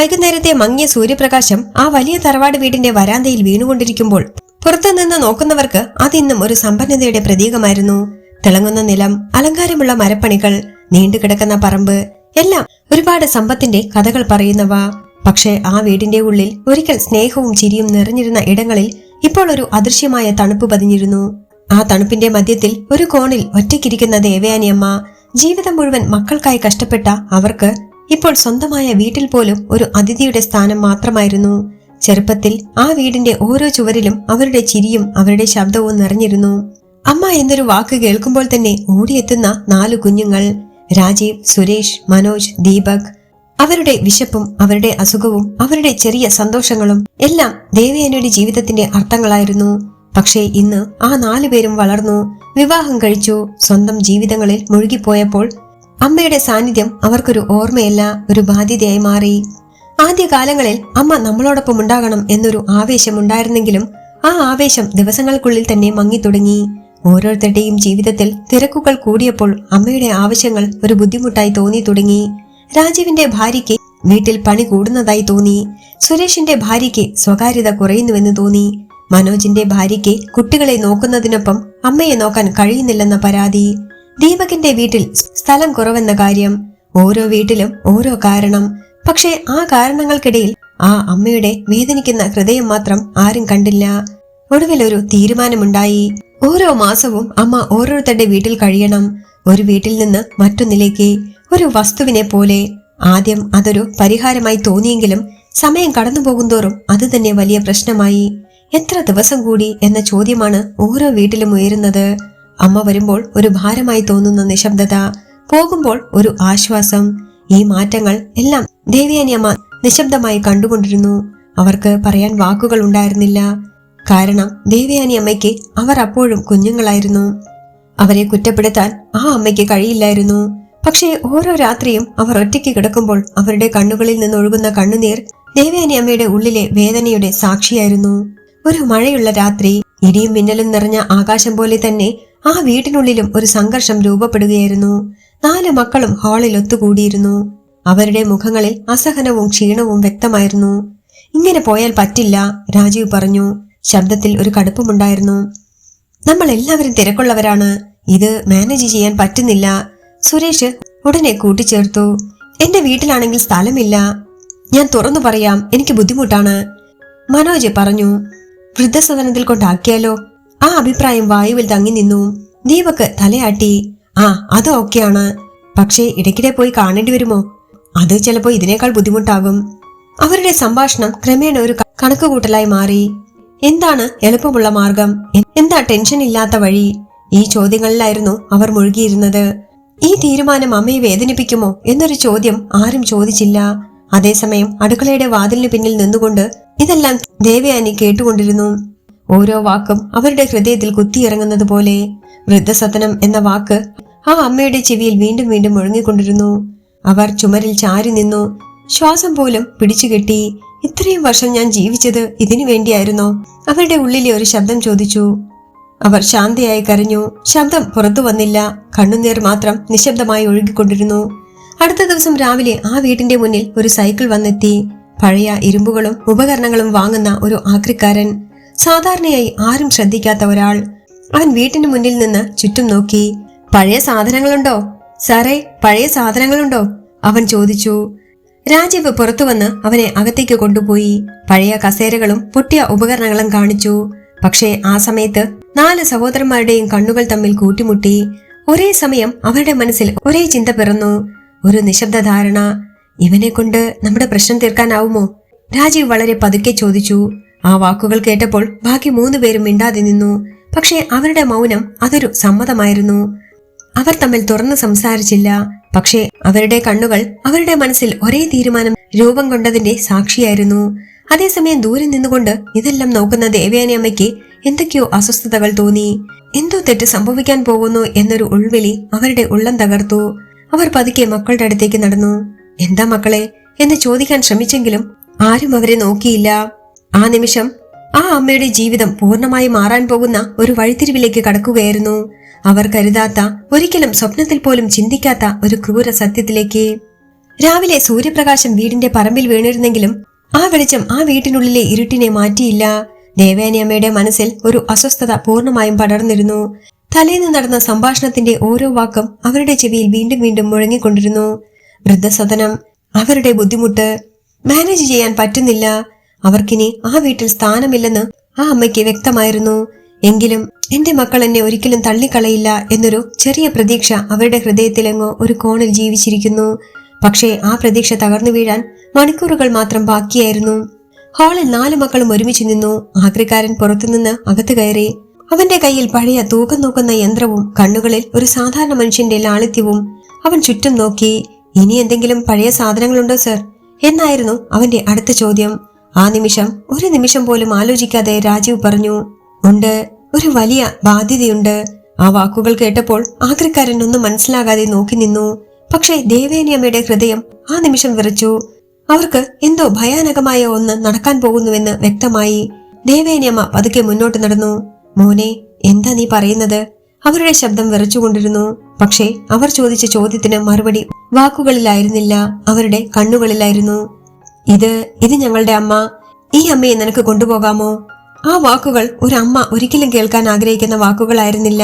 വൈകുന്നേരത്തെ മങ്ങിയ സൂര്യപ്രകാശം ആ വലിയ തറവാട് വീടിന്റെ വരാന്തയിൽ വീണുകൊണ്ടിരിക്കുമ്പോൾ പുറത്തുനിന്ന് നോക്കുന്നവർക്ക് അതിന്നും ഒരു സമ്പന്നതയുടെ പ്രതീകമായിരുന്നു. തിളങ്ങുന്ന നിലം, അലങ്കാരമുള്ള മരപ്പണികൾ, നീണ്ടുകിടക്കുന്ന പറമ്പ്, എല്ലാം ഒരുപാട് സമ്പത്തിന്റെ കഥകൾ പറയുന്നവ. പക്ഷെ ആ വീടിന്റെ ഉള്ളിൽ ഒരിക്കൽ സ്നേഹവും ചിരിയും നിറഞ്ഞിരുന്ന ഇടങ്ങളിൽ ഇപ്പോൾ ഒരു അദൃശ്യമായ തണുപ്പ് പതിഞ്ഞിരുന്നു. ആ തണുപ്പിന്റെ മധ്യത്തിൽ ഒരു കോണിൽ ഒറ്റയ്ക്കിരിക്കുന്ന ദേവയാനിയമ്മ. ജീവിതം മുഴുവൻ മക്കൾക്കായി കഷ്ടപ്പെട്ട അവർക്ക് ഇപ്പോൾ സ്വന്തമായ വീട്ടിൽ പോലും ഒരു അതിഥിയുടെ സ്ഥാനം മാത്രമായിരുന്നു. ചെറുപ്പത്തിൽ ആ വീടിന്റെ ഓരോ ചുവരിലും അവരുടെ ചിരിയും അവരുടെ ശബ്ദവും നിറഞ്ഞിരുന്നു. അമ്മ എന്നൊരു വാക്ക് കേൾക്കുമ്പോൾ തന്നെ ഓടിയെത്തുന്ന 4 കുഞ്ഞുങ്ങൾ: രാജീവ്, സുരേഷ്, മനോജ്, ദീപക്. അവരുടെ വിശപ്പും അവരുടെ അസുഖവും അവരുടെ ചെറിയ സന്തോഷങ്ങളും എല്ലാം ദേവയാനിയുടെ ജീവിതത്തിന്റെ അർത്ഥങ്ങളായിരുന്നു. പക്ഷേ ഇന്ന് ആ 4 പേരും വളർന്നു, വിവാഹം കഴിച്ചു, സ്വന്തം ജീവിതങ്ങളിൽ മുഴുകിപ്പോയപ്പോൾ അമ്മയുടെ സാന്നിധ്യം അവർക്കൊരു ഓർമ്മയല്ല, ഒരു ബാധ്യതയായി മാറി. ആദ്യകാലങ്ങളിൽ അമ്മ നമ്മളോടൊപ്പം ഉണ്ടാകണം എന്നൊരു ആവേശം ഉണ്ടായിരുന്നെങ്കിലും ആ ആവേശം ദിവസങ്ങൾക്കുള്ളിൽ തന്നെ മങ്ങിത്തുടങ്ങി. ഓരോരുത്തരുടെയും ജീവിതത്തിൽ തിരക്കുകൾ കൂടിയപ്പോൾ അമ്മയുടെ ആവശ്യങ്ങൾ ഒരു ബുദ്ധിമുട്ടായി തോന്നി തുടങ്ങി. രാജീവിന്റെ ഭാര്യയ്ക്ക് വീട്ടിൽ പണി കൂടുന്നതായി തോന്നി. സുരേഷിന്റെ ഭാര്യയ്ക്ക് സ്വകാര്യത കുറയുന്നുവെന്ന് തോന്നി. മനോജിന്റെ ഭാര്യയ്ക്ക് കുട്ടികളെ നോക്കുന്നതിനൊപ്പം അമ്മയെ നോക്കാൻ കഴിയുന്നില്ലെന്ന പരാതി. ദീപകിന്റെ വീട്ടിൽ സ്ഥലം കുറവെന്ന കാര്യം. ഓരോ വീട്ടിലും ഓരോ കാരണം. പക്ഷേ ആ കാരണങ്ങൾക്കിടയിൽ ആ അമ്മയുടെ വേദനിക്കുന്ന ഹൃദയം മാത്രം ആരും കണ്ടില്ല. ഒടുവിൽ ഒരു തീരുമാനമുണ്ടായി. ഓരോ മാസവും അമ്മ ഓരോരുത്തരുടെ വീട്ടിൽ കഴിയണം. ഒരു വീട്ടിൽ നിന്ന് മറ്റൊന്നിലേക്ക്, ഒരു വസ്തുവിനെ പോലെ. ആദ്യം അതൊരു പരിഹാരമായി തോന്നിയെങ്കിലും സമയം കടന്നുപോകുന്തോറും അത് തന്നെ വലിയ പ്രശ്നമായി. എത്ര ദിവസം കൂടി എന്ന ചോദ്യമാണ് ഓരോ വീട്ടിലും ഉയരുന്നത്. അമ്മ വരുമ്പോൾ ഒരു ഭാരമായി തോന്നുന്ന നിശബ്ദത, പോകുമ്പോൾ ഒരു ആശ്വാസം. ഈ മാറ്റങ്ങൾ എല്ലാം ദേവയാനിയമ്മ നിശബ്ദമായി കണ്ടുകൊണ്ടിരുന്നു. അവർക്ക് പറയാൻ വാക്കുകൾ ഉണ്ടായിരുന്നില്ല. കാരണം ദേവയാനിയമ്മയ്ക്ക് അവർ അപ്പോഴും കുഞ്ഞുങ്ങളായിരുന്നു. അവരെ കുറ്റപ്പെടുത്താൻ ആ അമ്മയ്ക്ക് കഴിയില്ലായിരുന്നു. പക്ഷേ ഓരോ രാത്രിയും അവർ ഒറ്റയ്ക്ക് കിടക്കുമ്പോൾ അവരുടെ കണ്ണുകളിൽ നിന്നൊഴുകുന്ന കണ്ണുനീർ ദേവയാനിയമ്മയുടെ ഉള്ളിലെ വേദനയുടെ സാക്ഷിയായിരുന്നു. ഒരു മഴയുള്ള രാത്രി, ഇടിയും മിന്നലും നിറഞ്ഞ ആകാശം പോലെ തന്നെ ആ വീട്ടിനുള്ളിലും ഒരു സംഘർഷം രൂപപ്പെടുകയായിരുന്നു. 4 മക്കളും ഹാളിൽ ഒത്തുകൂടിയിരുന്നു. അവരുടെ മുഖങ്ങളിൽ അസഹനവും ക്ഷീണവും വ്യക്തമായിരുന്നു. ഇങ്ങനെ പോയാൽ പറ്റില്ല, രാജീവ് പറഞ്ഞു. ശബ്ദത്തിൽ ഒരു കടുപ്പമുണ്ടായിരുന്നു. നമ്മൾ എല്ലാവരും തിരക്കുള്ളവരാണ്, ഇത് മാനേജ് ചെയ്യാൻ പറ്റുന്നില്ല. സുരേഷ് ഉടനെ കൂട്ടിച്ചേർത്തു. എന്റെ വീട്ടിലാണെങ്കിൽ സ്ഥലമില്ല, ഞാൻ തുറന്നു പറയാം, എനിക്ക് ബുദ്ധിമുട്ടാണ്. മനോജ് പറഞ്ഞു. വൃദ്ധസദനത്തിൽ കൊണ്ടാക്കിയാലോ? ആ അഭിപ്രായം വായുവിൽ തങ്ങി നിന്നു. ദീപക് തലയാട്ടി. ആ, അത് ഓക്കെയാണ്. പക്ഷേ ഇടയ്ക്കിടെ പോയി കാണേണ്ടി വരുമോ? അത് ചിലപ്പോ ഇതിനേക്കാൾ ബുദ്ധിമുട്ടാകും. അവരുടെ സംഭാഷണം ക്രമേണ ഒരു കണക്കുകൂട്ടലായി മാറി. എന്താണ് എളുപ്പമുള്ള മാർഗം? എന്താ ടെൻഷൻ ഇല്ലാത്ത വഴി? ഈ ചോദ്യങ്ങളിലായിരുന്നു അവർ മുഴുകിയിരുന്നത്. ഈ തീരുമാനം അമ്മയെ വേദനിപ്പിക്കുമോ എന്നൊരു ചോദ്യം ആരും ചോദിച്ചില്ല. അതേസമയം അടുക്കളയുടെ വാതിലിന് പിന്നിൽ നിന്നുകൊണ്ട് ഇതെല്ലാം ദേവയാനി കേട്ടുകൊണ്ടിരുന്നു. ഓരോ വാക്കും അവരുടെ ഹൃദയത്തിൽ കുത്തിയിറങ്ങുന്നത് പോലെ. വൃദ്ധസദനം എന്ന വാക്ക് ആ അമ്മയുടെ ചെവിയിൽ വീണ്ടും വീണ്ടും മുഴങ്ങിക്കൊണ്ടിരുന്നു. അവർ ചുമരിൽ ചാരി നിന്നു. ശ്വാസം പോലും പിടിച്ചുകെട്ടി. ഇത്രയും വർഷം ഞാൻ ജീവിച്ചത് ഇതിനു വേണ്ടിയായിരുന്നോ? അവരുടെ ഉള്ളിലെ ഒരു ശബ്ദം ചോദിച്ചു. അവർ ശാന്തയായി കരഞ്ഞു. ശബ്ദം പുറത്തു വന്നില്ല. കണ്ണുനീർ മാത്രം നിശബ്ദമായി ഒഴുകിക്കൊണ്ടിരുന്നു. അടുത്ത ദിവസം രാവിലെ ആ വീടിന്റെ മുന്നിൽ ഒരു സൈക്കിൾ വന്നെത്തി. പഴയ ഇരുമ്പുകളും ഉപകരണങ്ങളും വാങ്ങുന്ന ഒരു ആക്രിക്കാരൻ. സാധാരണയായി ആരും ശ്രദ്ധിക്കാത്ത ഒരാൾ. അവൻ വീട്ടിന് മുന്നിൽ നിന്ന് ചുറ്റും നോക്കി. പഴയ സാധനങ്ങളുണ്ടോ സാറേ, പഴയ സാധനങ്ങളുണ്ടോ? അവൻ ചോദിച്ചു. രാജീവ് പുറത്തു വന്ന് അവനെ അകത്തേക്ക് കൊണ്ടുപോയി. പഴയ കസേരകളും പൊട്ടിയ ഉപകരണങ്ങളും കാണിച്ചു. പക്ഷേ ആ സമയത്ത് 4 സഹോദരന്മാരുടെയും കണ്ണുകൾ തമ്മിൽ കൂട്ടിമുട്ടി. ഒരേ സമയം അവരുടെ മനസ്സിൽ ഒരേ ചിന്ത പിറന്നു. ഒരു നിശബ്ദ ധാരണ. ഇവനെ കൊണ്ട് നമ്മുടെ പ്രശ്നം തീർക്കാനാവുമോ? രാജീവ് വളരെ പതുക്കെ ചോദിച്ചു. ആ വാക്കുകൾ കേട്ടപ്പോൾ ബാക്കി 3 പേരും മിണ്ടാതെ നിന്നു. പക്ഷേ അവരുടെ മൗനം അതൊരു സമ്മതമായിരുന്നു. അവർ തമ്മിൽ തുറന്നു സംസാരിച്ചില്ല. പക്ഷേ അവരുടെ കണ്ണുകൾ അവരുടെ മനസ്സിൽ ഒരേ തീരുമാനം രൂപം കൊണ്ടതിന്റെ സാക്ഷിയായിരുന്നു. അതേസമയം ദൂരെ നിന്നുകൊണ്ട് ഇതെല്ലാം നോക്കുന്ന ദേവയാനി അമ്മയ്ക്ക് എന്തൊക്കെയോ അസ്വസ്ഥതകൾ തോന്നി. എന്തോ തെറ്റ് സംഭവിക്കാൻ പോകുന്നു എന്നൊരു ഉൾവിളി അവരുടെ ഉള്ളം തകർത്തു. അവർ പതുക്കെ മക്കളുടെ അടുത്തേക്ക് നടന്നു. എന്താ മക്കളെ എന്ന് ചോദിക്കാൻ ശ്രമിച്ചെങ്കിലും ആരും അവരെ നോക്കിയില്ല. ആ നിമിഷം ആ അമ്മയുടെ ജീവിതം പൂർണ്ണമായി മാറാൻ പോകുന്ന ഒരു വഴിത്തിരിവിലേക്ക് കടക്കുകയായിരുന്നു. അവർ കരുതാത്ത, ഒരിക്കലും സ്വപ്നത്തിൽ പോലും ചിന്തിക്കാത്ത ഒരു ക്രൂര സത്യത്തിലേക്ക്. രാവിലെ സൂര്യപ്രകാശം വീടിന്റെ പറമ്പിൽ വീണിരുന്നെങ്കിലും ആ വെളിച്ചം ആ വീട്ടിനുള്ളിലെ ഇരുട്ടിനെ മാറ്റിയില്ല. ദേവയാനിയമ്മയുടെ മനസ്സിൽ ഒരു അസ്വസ്ഥത പൂർണ്ണമായും പടർന്നിരുന്നു. തലേന്ന് നടന്ന സംഭാഷണത്തിന്റെ ഓരോ വാക്കും അവരുടെ ചെവിയിൽ വീണ്ടും വീണ്ടും മുഴങ്ങിക്കൊണ്ടിരുന്നു. വൃദ്ധസദനം, അവരുടെ ബുദ്ധിമുട്ട്, മാനേജ് ചെയ്യാൻ പറ്റുന്നില്ല. അവർക്കിനി ആ വീട്ടിൽ സ്ഥാനമില്ലെന്ന് ആ അമ്മയ്ക്ക് വ്യക്തമായിരുന്നു. എങ്കിലും എന്റെ മക്കൾ എന്നെ ഒരിക്കലും തള്ളിക്കളയില്ല എന്നൊരു ചെറിയ പ്രതീക്ഷ അവരുടെ ഹൃദയത്തിലെങ്ങോ ഒരു കോണിൽ ജീവിച്ചിരിക്കുന്നു. പക്ഷേ ആ പ്രതീക്ഷ തകർന്നു വീഴാൻ മണിക്കൂറുകൾ മാത്രം ബാക്കിയായിരുന്നു. ഹാളിൽ 4 മക്കളും ഒരുമിച്ച് നിന്നു. ആക്രിക്കാരൻ പുറത്തുനിന്ന് അകത്ത് കയറി. അവന്റെ കയ്യിൽ പഴയ തൂക്കം നോക്കുന്ന യന്ത്രവും കണ്ണുകളിൽ ഒരു സാധാരണ മനുഷ്യന്റെ ലാളിത്യവും. അവൻ ചുറ്റും നോക്കി. ഇനി എന്തെങ്കിലും പഴയ സാധനങ്ങളുണ്ടോ സർ എന്നായിരുന്നു അവന്റെ അടുത്ത ചോദ്യം. ആ നിമിഷം ഒരു നിമിഷം പോലും ആലോചിക്കാതെ രാജീവ് പറഞ്ഞു, ഉണ്ട്, ഒരു വലിയ ബാധ്യതയുണ്ട്. ആ വാക്കുകൾ കേട്ടപ്പോൾ ആക്രിക്കാരൻ ഒന്നും മനസ്സിലാകാതെ നോക്കി നിന്നു. പക്ഷേ ദേവയാനിയമ്മയുടെ ഹൃദയം ആ നിമിഷം വിറച്ചു. അവർക്ക് എന്തോ ഭയാനകമായ ഒന്ന് നടക്കാൻ പോകുന്നുവെന്ന് വ്യക്തമായി. ദേവയാനിയമ്മ പതുക്കെ മുന്നോട്ട് നടന്നു. മോനെ, എന്താ നീ പറയുന്നത്? അവരുടെ ശബ്ദം വിറച്ചുകൊണ്ടിരുന്നു. പക്ഷേ അവർ ചോദിച്ച ചോദ്യത്തിന് മറുപടി വാക്കുകളിലായിരുന്നില്ല, അവരുടെ കണ്ണുകളിലായിരുന്നു. ഇത് ഞങ്ങളുടെ അമ്മ. ഈ അമ്മയെ നിനക്ക് കൊണ്ടുപോകാമോ? ആ വാക്കുകൾ ഒരു അമ്മ ഒരിക്കലും കേൾക്കാൻ ആഗ്രഹിക്കുന്ന വാക്കുകളായിരുന്നില്ല.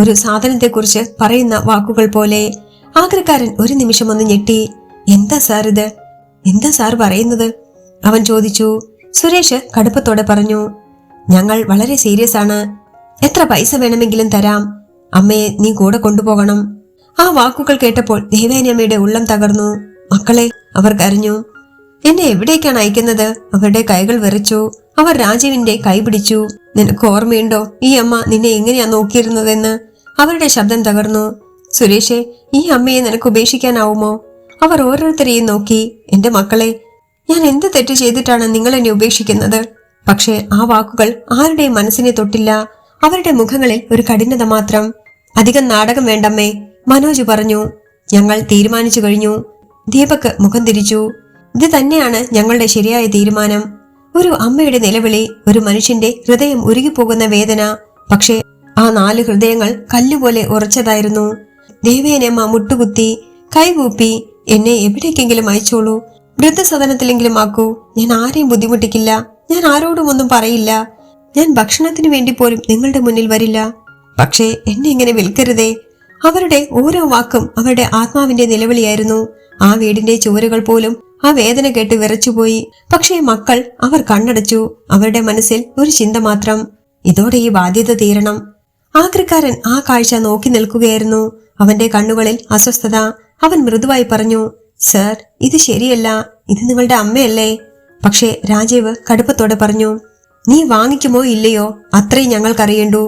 ഒരു സാധനത്തെക്കുറിച്ച് പറയുന്ന വാക്കുകൾ പോലെ. ആഗ്രക്കാരൻ ഒരു നിമിഷം ഒന്ന് ഞെട്ടി. എന്താ സാർ ഇത്? എന്താ സാർ പറയുന്നത്? അവൻ ചോദിച്ചു. സുരേഷ് കടുപ്പത്തോടെ പറഞ്ഞു, ഞങ്ങൾ വളരെ സീരിയസ് ആണ്. എത്ര പൈസ വേണമെങ്കിലും തരാം. അമ്മയെ നീ കൂടെ കൊണ്ടുപോകണം. ആ വാക്കുകൾ കേട്ടപ്പോൾ ദേവയാനിയമ്മയുടെ ഉള്ളം തകർന്നു. മക്കളെ, അവർ കരഞ്ഞു. എന്നെ എവിടേക്കാണ് അയക്കുന്നത്? അവരുടെ കൈകൾ വിറച്ചു. അവർ രാജീവിന്റെ കൈ പിടിച്ചു. നിനക്ക് ഓർമ്മയുണ്ടോ ഈ അമ്മ നിന്നെ എങ്ങനെയാ നോക്കിയിരുന്നതെന്ന്? അവരുടെ ശബ്ദം തകർന്നു. സുരേഷേ, ഈ അമ്മയെ നിനക്ക് ഉപേക്ഷിക്കാനാവുമോ? അവർ ഓരോരുത്തരെയും നോക്കി. എന്റെ മക്കളെ, ഞാൻ എന്ത് തെറ്റ് ചെയ്തിട്ടാണ് നിങ്ങൾ എന്നെ ഉപേക്ഷിക്കുന്നത്? പക്ഷേ ആ വാക്കുകൾ ആരുടെയും മനസ്സിനെ തൊട്ടില്ല. അവരുടെ മുഖങ്ങളിൽ ഒരു കഠിനത മാത്രം. അധികം നാടകം വേണ്ടമ്മേ, മനോജ് പറഞ്ഞു. ഞങ്ങൾ തീരുമാനിച്ചു കഴിഞ്ഞു. ദീപക് മുഖം തിരിച്ചു. ഇത് തന്നെയാണ് ഞങ്ങളുടെ ശരിയായ തീരുമാനം. ഒരു അമ്മയുടെ നിലവിളി, ഒരു മനുഷ്യന്റെ ഹൃദയം ഉരുകിപ്പോകുന്ന വേദന. പക്ഷേ ആ 4 ഹൃദയങ്ങൾ കല്ലുപോലെ ഉറച്ചതായിരുന്നു. ദേവയാനിയമ്മ മുട്ടുകുത്തി കൈകൂപ്പി, എന്നെ എവിടേക്കെങ്കിലും അയച്ചോളൂ, വൃദ്ധസദനത്തിലെങ്കിലും ആക്കൂ. ഞാൻ ആരെയും ബുദ്ധിമുട്ടിക്കില്ല. ഞാൻ ആരോടും ഒന്നും പറയില്ല. ഞാൻ ഭക്ഷണത്തിന് വേണ്ടി പോലും നിങ്ങളുടെ മുന്നിൽ വരില്ല. പക്ഷേ എന്നെ ഇങ്ങനെ വിൽക്കരുതേ. അവരുടെ ഓരോ വാക്കും അവരുടെ ആത്മാവിന്റെ നിലവിളിയായിരുന്നു. ആ വീടിന്റെ ചുവരുകൾ പോലും ആ വേദന കേട്ട് വിറച്ചുപോയി. പക്ഷേ മക്കൾ, അവർ കണ്ണടച്ചു. അവരുടെ മനസ്സിൽ ഒരു ചിന്ത മാത്രം, ഇതോടെ ഈ ബാധ്യത തീരണം. ആക്രിക്കാരൻ ആ കാഴ്ച നോക്കി നിൽക്കുകയായിരുന്നു. അവന്റെ കണ്ണുകളിൽ അസ്വസ്ഥത. അവൻ മൃദുവായി പറഞ്ഞു, സർ, ഇത് ശരിയല്ല. ഇത് നിങ്ങളുടെ അമ്മയല്ലേ? പക്ഷേ രാജീവ് കടുപ്പത്തോടെ പറഞ്ഞു, നീ വാങ്ങിക്കുമോ ഇല്ലയോ, അത്രയും ഞങ്ങൾക്കറിയണ്ടു.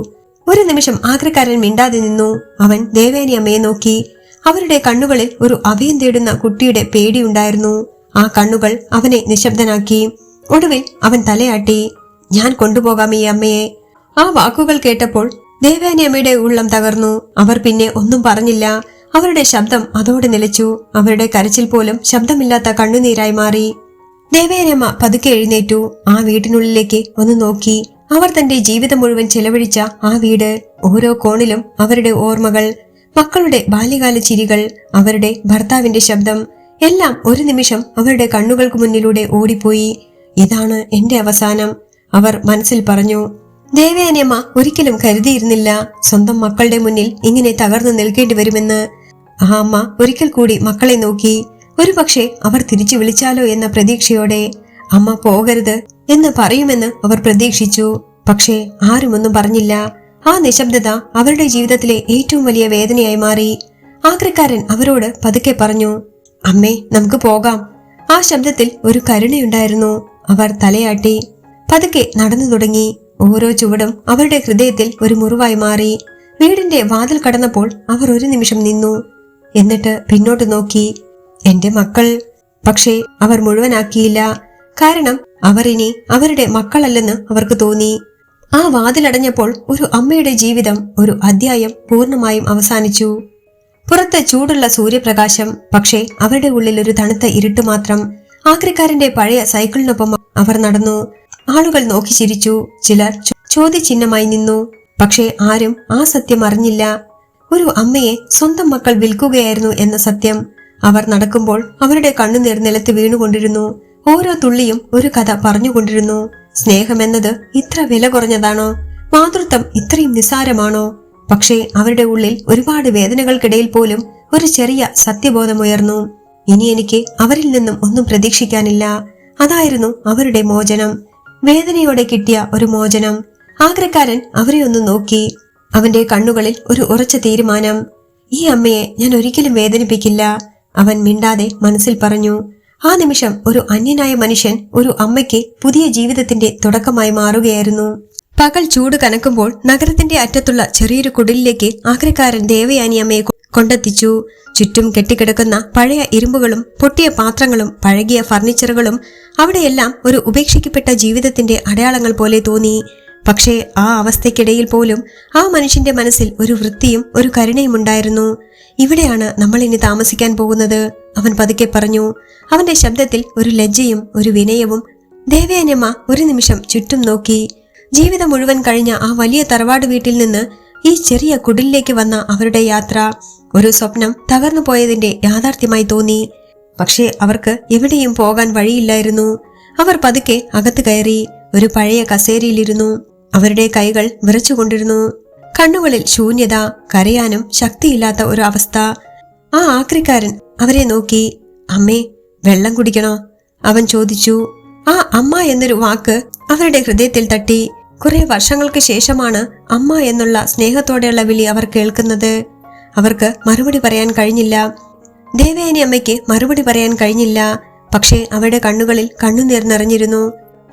ഒരു നിമിഷം ആഗ്രക്കാരൻ മിണ്ടാതെ നിന്നു. അവൻ ദേവയാനിയമ്മയെ നോക്കി. അവരുടെ കണ്ണുകളിൽ ഒരു അഭയം തേടുന്ന കുട്ടിയുടെ പേടിയുണ്ടായിരുന്നു. ആ കണ്ണുകൾ അവനെ നിശബ്ദനാക്കി. ഒടുവിൽ അവൻ തലയാട്ടി, ഞാൻ കൊണ്ടുപോകാം ഈ അമ്മയെ. ആ വാക്കുകൾ കേട്ടപ്പോൾ ദേവയാനിയമ്മയുടെ ഉള്ളം തകർന്നു. അവർ പിന്നെ ഒന്നും പറഞ്ഞില്ല. അവരുടെ ശബ്ദം അതോടെ നിലച്ചു. അവരുടെ കരച്ചിൽ പോലും ശബ്ദമില്ലാത്ത കണ്ണുനീരായി മാറി. ദേവയാനിയമ്മ പതുക്കെ എഴുന്നേറ്റു. ആ വീട്ടിനുള്ളിലേക്ക് ഒന്ന് നോക്കി. അവർ തന്റെ ജീവിതം മുഴുവൻ ചെലവഴിച്ച ആ വീട്, ഓരോ കോണിലും അവരുടെ ഓർമ്മകൾ, മക്കളുടെ ബാല്യകാല ചിരികൾ, അവരുടെ ഭർത്താവിന്റെ ശബ്ദം, എല്ലാം ഒരു നിമിഷം അവരുടെ കണ്ണുകൾക്ക് മുന്നിലൂടെ ഓടിപ്പോയി. ഇതാണ് എന്റെ അവസാനം, അവർ മനസ്സിൽ പറഞ്ഞു. ദേവയാനിയമ്മ ഒരിക്കലും കരുതിയിരുന്നില്ല സ്വന്തം മക്കളുടെ മുന്നിൽ ഇങ്ങനെ തകർന്നു നിൽക്കേണ്ടി വരുമെന്ന്. ആ അമ്മ ഒരിക്കൽ കൂടി മക്കളെ നോക്കി. ഒരുപക്ഷെ അവർ തിരിച്ചു വിളിച്ചാലോ എന്ന പ്രതീക്ഷയോടെ. അമ്മ പോകരുത് എന്ന് പറയുമെന്ന് അവർ പ്രതീക്ഷിച്ചു. പക്ഷേ ആരുമൊന്നും പറഞ്ഞില്ല. ആ നിശബ്ദത അവരുടെ ജീവിതത്തിലെ ഏറ്റവും വലിയ വേദനയായി മാറി. ആക്രിക്കാരൻ അവരോട് പതുക്കെ പറഞ്ഞു, അമ്മേ, നമുക്ക് പോകാം. ആ ശബ്ദത്തിൽ ഒരു കരുണയുണ്ടായിരുന്നു. അവർ തലയാട്ടി പതുക്കെ നടന്നു തുടങ്ങി. ഓരോ ചുവടും അവരുടെ ഹൃദയത്തിൽ ഒരു മുറിവായി മാറി. വീടിന്റെ വാതിൽ കടന്നപ്പോൾ അവർ ഒരു നിമിഷം നിന്നു. എന്നിട്ട് പിന്നോട്ട് നോക്കി. എന്റെ മക്കൾ. പക്ഷേ അവർ മുഴുവനാക്കിയില്ല. കാരണം അവർ ഇനി അവരുടെ മക്കളല്ലെന്ന് അവർക്ക് തോന്നി. ആ വാതിലടഞ്ഞപ്പോൾ ഒരു അമ്മയുടെ ജീവിതം, ഒരു അധ്യായം പൂർണ്ണമായും അവസാനിച്ചു. പുറത്ത് ചൂടുള്ള സൂര്യപ്രകാശം, പക്ഷേ അവരുടെ ഉള്ളിൽ ഒരു തണുത്ത ഇരുട്ട് മാത്രം. ആക്രിക്കാരന്റെ പഴയ സൈക്കിളിനൊപ്പം അവർ നടന്നു. ആളുകൾ നോക്കി ചിരിച്ചു. ചിലർ ചോദ്യചിഹ്നമായി നിന്നു. പക്ഷേ ആരും ആ സത്യം അറിഞ്ഞില്ല. ഒരു അമ്മയെ സ്വന്തം മക്കൾ വിൽക്കുകയായിരുന്നു എന്ന സത്യം. അവർ നടക്കുമ്പോൾ അവരുടെ കണ്ണുനീർ നിലത്ത് വീണുകൊണ്ടിരുന്നു. ഓരോ തുള്ളിയും ഒരു കഥ പറഞ്ഞുകൊണ്ടിരുന്നു. സ്നേഹമെന്നത് ഇത്ര വില കുറഞ്ഞതാണോ? മാതൃത്വം ഇത്രയും നിസ്സാരമാണോ? പക്ഷേ അവരുടെ ഉള്ളിൽ ഒരുപാട് വേദനകൾക്കിടയിൽ പോലും ഒരു ചെറിയ സത്യബോധമുയർന്നു. ഇനി എനിക്ക് അവരിൽ നിന്നും ഒന്നും പ്രതീക്ഷിക്കാനില്ല. അതായിരുന്നു അവരുടെ മോചനം. വേദനയോടെ കിട്ടിയ ഒരു മോചനം. ആഗ്രക്കാരൻ അവരെ ഒന്ന് നോക്കി. അവന്റെ കണ്ണുകളിൽ ഒരു ഉറച്ച തീരുമാനം. ഈ അമ്മയെ ഞാൻ ഒരിക്കലും വേദനിപ്പിക്കില്ല, അവൻ മിണ്ടാതെ മനസ്സിൽ പറഞ്ഞു. ആ നിമിഷം ഒരു അന്യനായ മനുഷ്യൻ ഒരു അമ്മയ്ക്ക് പുതിയ ജീവിതത്തിന്റെ തുടക്കമായി മാറുകയായിരുന്നു. പകൽ ചൂട് കനക്കുമ്പോൾ നഗരത്തിന്റെ അറ്റത്തുള്ള ചെറിയൊരു കുടിലിലേക്ക് ആഗ്രക്കാരൻ ദേവയാനി അമ്മയെ കൊണ്ടെത്തിച്ചു. ചുറ്റും കെട്ടിക്കിടക്കുന്ന പഴയ ഇരുമ്പുകളും പൊട്ടിയ പാത്രങ്ങളും പഴകിയ ഫർണിച്ചറുകളും അവിടെയെല്ലാം ഒരു ഉപേക്ഷിക്കപ്പെട്ട ജീവിതത്തിന്റെ അടയാളങ്ങൾ പോലെ തോന്നി. പക്ഷേ ആ അവസ്ഥയ്ക്കിടയിൽ പോലും ആ മനുഷ്യന്റെ മനസ്സിൽ ഒരു വൃത്തിയും ഒരു കരുണയും ഉണ്ടായിരുന്നു. ഇവിടെയാണ് നമ്മൾ ഇനി താമസിക്കാൻ പോകുന്നത്, അവൻ പതുക്കെ പറഞ്ഞു. അവന്റെ ശബ്ദത്തിൽ ഒരു ലജ്ജയും ഒരു വിനയവും. ദേവയാനിയമ്മ ഒരു നിമിഷം ചുറ്റും നോക്കി. ജീവിതം മുഴുവൻ കഴിഞ്ഞ ആ വലിയ തറവാട് വീട്ടിൽ നിന്ന് ഈ ചെറിയ കുടിലിലേക്ക് വന്ന അവരുടെ യാത്ര ഒരു സ്വപ്നം തകർന്നു പോയതിന്റെ യാഥാർത്ഥ്യമായി തോന്നി. പക്ഷേ അവർക്ക് എവിടെയും പോകാൻ വഴിയില്ലായിരുന്നു. അവർ പതുക്കെ അകത്ത് കയറി ഒരു പഴയ കസേരയിലിരുന്നു. അവരുടെ കൈകൾ വിറച്ചുകൊണ്ടിരുന്നു. കണ്ണുകളിൽ ശൂന്യത, കരയാനും ശക്തിയില്ലാത്ത ഒരു അവസ്ഥ. ആ ആക്രിക്കാരൻ അവരെ നോക്കി. അമ്മേ, വെള്ളം കുടിക്കണോ? അവൻ ചോദിച്ചു. ആ അമ്മ എന്നൊരു വാക്ക് അവരുടെ ഹൃദയത്തിൽ തട്ടി. കുറെ വർഷങ്ങൾക്ക് ശേഷമാണ് അമ്മ എന്നുള്ള സ്നേഹത്തോടെയുള്ള വിളി അവർ കേൾക്കുന്നത്. അവർക്ക് മറുപടി പറയാൻ കഴിഞ്ഞില്ല. ദേവയാനി അമ്മയ്ക്ക് മറുപടി പറയാൻ കഴിഞ്ഞില്ല. പക്ഷേ അവരുടെ കണ്ണുകളിൽ കണ്ണുനീർ നിറഞ്ഞിരുന്നു.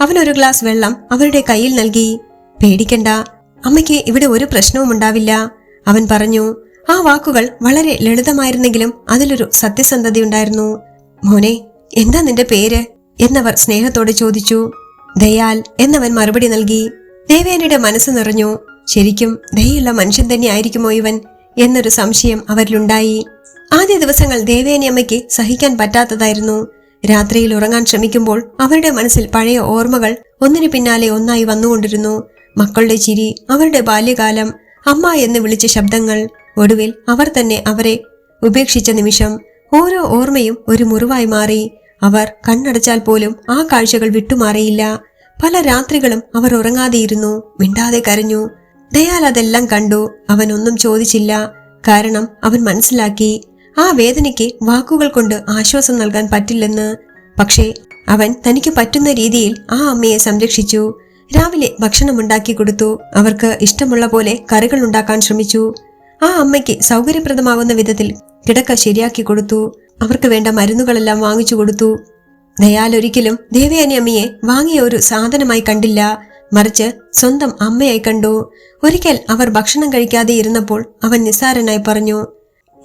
അവൻ ഒരു ഗ്ലാസ് വെള്ളം അവരുടെ കയ്യിൽ നൽകി. പേടിക്കണ്ട, അമ്മയ്ക്ക് ഇവിടെ ഒരു പ്രശ്നവും ഉണ്ടാവില്ല, അവൻ പറഞ്ഞു. ആ വാക്കുകൾ വളരെ ലളിതമായിരുന്നെങ്കിലും അതിലൊരു സത്യസന്ധതയുണ്ടായിരുന്നു. മോനെ, എന്താ നിന്റെ പേര് എന്നവർ സ്നേഹത്തോടെ ചോദിച്ചു. ദയാൽ എന്നവൻ മറുപടി നൽകി. ദേവയാനിയുടെ മനസ്സ് നിറഞ്ഞു. ശരിക്കും ദയുള്ള മനുഷ്യൻ തന്നെ ആയിരിക്കുമോ ഇവൻ എന്നൊരു സംശയം അവരിലുണ്ടായി. ആദ്യ ദിവസങ്ങൾ ദേവയാനി അമ്മയ്ക്ക് സഹിക്കാൻ പറ്റാത്തതായിരുന്നു. രാത്രിയിൽ ഉറങ്ങാൻ ശ്രമിക്കുമ്പോൾ അവരുടെ മനസ്സിൽ പഴയ ഓർമ്മകൾ ഒന്നിനു പിന്നാലെ ഒന്നായി വന്നുകൊണ്ടിരുന്നു. മക്കളുടെ ചിരി, അവരുടെ ബാല്യകാലം, അമ്മ എന്ന് വിളിച്ച ശബ്ദങ്ങൾ, ഒടുവിൽ അവർ തന്നെ അവരെ ഉപേക്ഷിച്ച നിമിഷം. ഓരോ ഓർമ്മയും ഒരു മുറിവായി മാറി. അവർ കണ്ണടച്ചാൽ പോലും ആ കാഴ്ചകൾ വിട്ടുമാറിയില്ല. പല രാത്രികളും അവർ ഉറങ്ങാതെയിരുന്നു, മിണ്ടാതെ കരഞ്ഞു. ദയാൽ അതെല്ലാം കണ്ടു. അവൻ ഒന്നും ചോദിച്ചില്ല. കാരണം അവൻ മനസ്സിലാക്കി ആ വേദനയ്ക്ക് വാക്കുകൾ കൊണ്ട് ആശ്വാസം നൽകാൻ പറ്റില്ലെന്ന്. പക്ഷേ അവൻ തനിക്ക് പറ്റുന്ന രീതിയിൽ ആ അമ്മയെ സംരക്ഷിച്ചു. രാവിലെ ഭക്ഷണമുണ്ടാക്കി കൊടുത്തു. അവർക്ക് ഇഷ്ടമുള്ള പോലെ കറികൾ ഉണ്ടാക്കാൻ ശ്രമിച്ചു. ആ അമ്മയ്ക്ക് സൗകര്യപ്രദമാകുന്ന വിധത്തിൽ കിടക്ക ശരിയാക്കി കൊടുത്തു. അവർക്ക് വേണ്ട മരുന്നുകളെല്ലാം വാങ്ങിച്ചു കൊടുത്തു. ദയാൽ ഒരിക്കലും ദേവയാനി അമ്മയെ വാങ്ങിയ ഒരു സാധനമായി കണ്ടില്ല, മറിച്ച് സ്വന്തം അമ്മയായി കണ്ടു. ഒരിക്കൽ അവർ ഭക്ഷണം കഴിക്കാതെ ഇരുന്നപ്പോൾ അവൻ നിസ്സാരനായി പറഞ്ഞു,